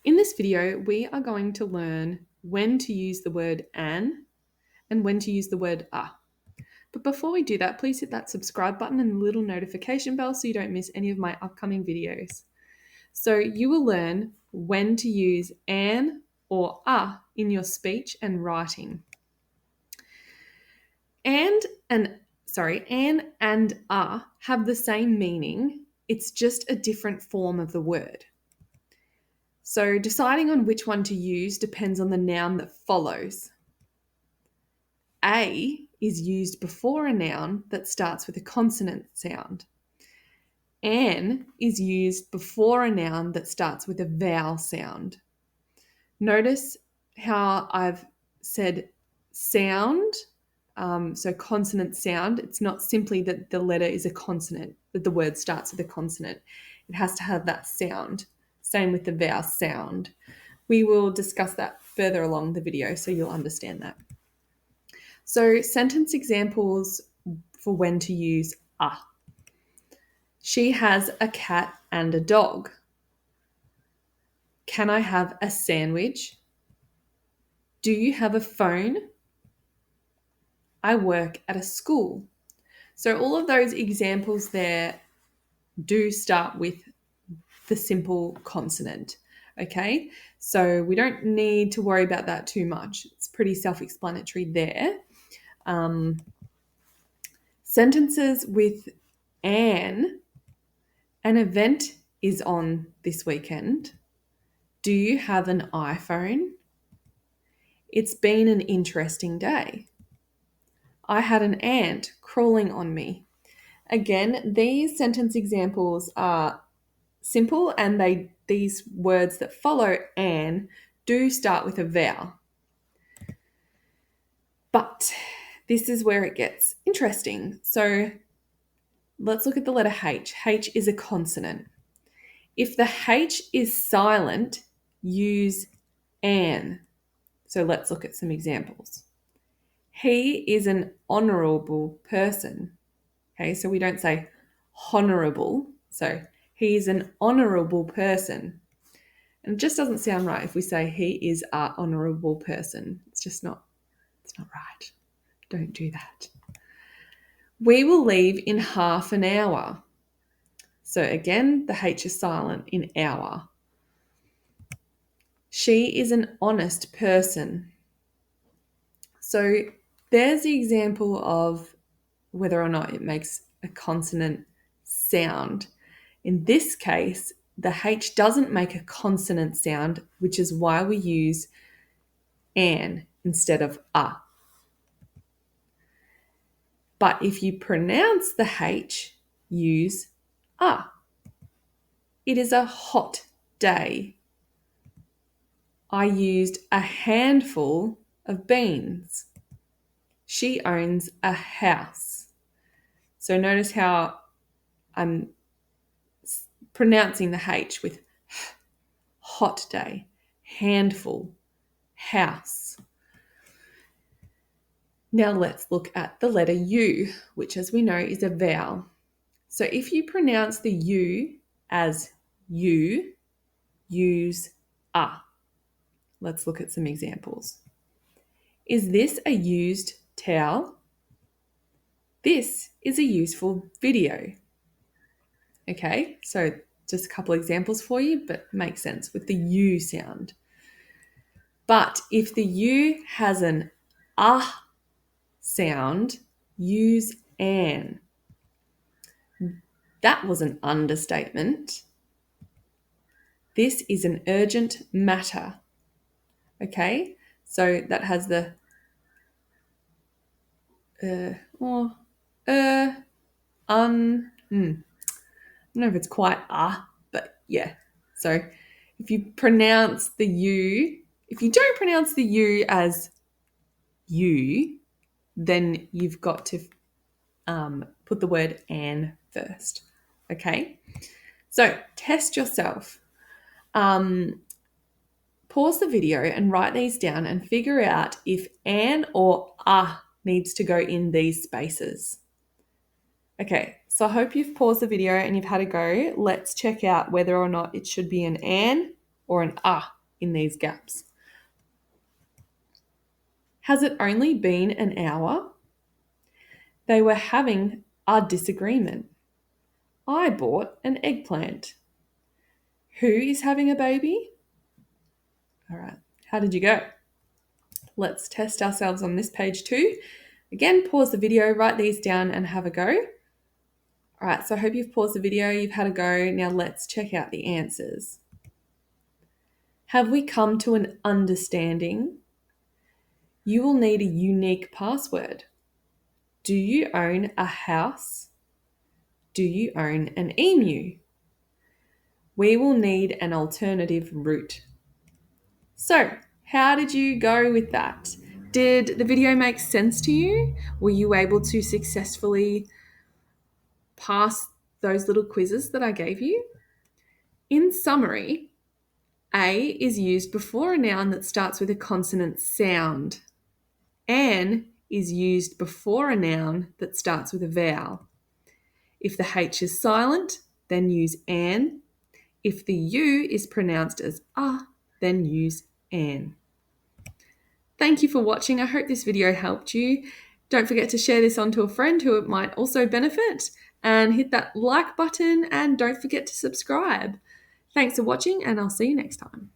In this video, we are going to learn when to use the word an and when to use the word a. But before we do that, please hit that subscribe button and the little notification bell so you don't miss any of my upcoming videos. So you will learn when to use an or a in your speech and writing. An and a have the same meaning. It's just a different form of the word. So deciding on which one to use depends on the noun that follows. A is used before a noun that starts with a consonant sound. An is used before a noun that starts with a vowel sound. Notice how I've said sound, so consonant sound. It's not simply that the letter is a consonant, that the word starts with a consonant. It has to have that sound. Same with the vowel sound. We will discuss that further along the video so you'll understand that. So sentence examples for when to use a. She has a cat and a dog. Can I have a sandwich? Do you have a phone? I work at a school. So all of those examples there do start with the simple consonant. Okay, so we don't need to worry about that too much. It's pretty self-explanatory there. Sentences with an event is on this weekend. Do you have an iPhone? It's been an interesting day. I had an ant crawling on me. Again, these sentence examples are simple and these words that follow an do start with a vowel. But this is where it gets interesting. So let's look at the letter H. H is a consonant. If the H is silent, use an. So let's look at some examples. He is an honourable person. Okay, so we don't say honourable. So he is an honourable person. And it just doesn't sound right if we say he is an honourable person. It's not right. Don't do that. We will leave in half an hour. So again, the H is silent in hour. She is an honest person. So there's the example of whether or not it makes a consonant sound. In this case, the H doesn't make a consonant sound, which is why we use an instead of a. But if you pronounce the H, use a. It is a hot day. I used a handful of beans. She owns a house. So notice how I'm pronouncing the H with hot day, handful, house. Now let's look at the letter U, which as we know is a vowel. So if you pronounce the U as you, use a. Let's look at some examples. Is this a used towel? This is a useful video. Okay, so just a couple examples for you, but makes sense with the U sound. But if the U has an ah sound, use an. That was an understatement. This is an urgent matter. Okay, so that has the I don't know if it's quite but yeah. So if you pronounce the U, if you don't pronounce the U as you, then you've got to put the word an first. Okay, so test yourself. Pause the video and write these down and figure out if an or a needs to go in these spaces. Okay, so I hope you've paused the video and you've had a go. Let's check out whether or not it should be an or an a in these gaps. Has it only been an hour? They were having a disagreement. I bought an eggplant. Who is having a baby? All right, how did you go? Let's test ourselves on this page too. Again, pause the video, write these down and have a go. All right, so I hope you've paused the video, you've had a go. Now let's check out the answers. Have we come to an understanding? You will need a unique password. Do you own a house? Do you own an emu? We will need an alternative route. So, how did you go with that? Did the video make sense to you? Were you able to successfully pass those little quizzes that I gave you? In summary, A is used before a noun that starts with a consonant sound. An is used before a noun that starts with a vowel. If the H is silent, then use an. If the U is pronounced as then use an. Thank you for watching. I hope this video helped you. Don't forget to share this on to a friend who it might also benefit, and hit that like button, and don't forget to subscribe. Thanks for watching, and I'll see you next time.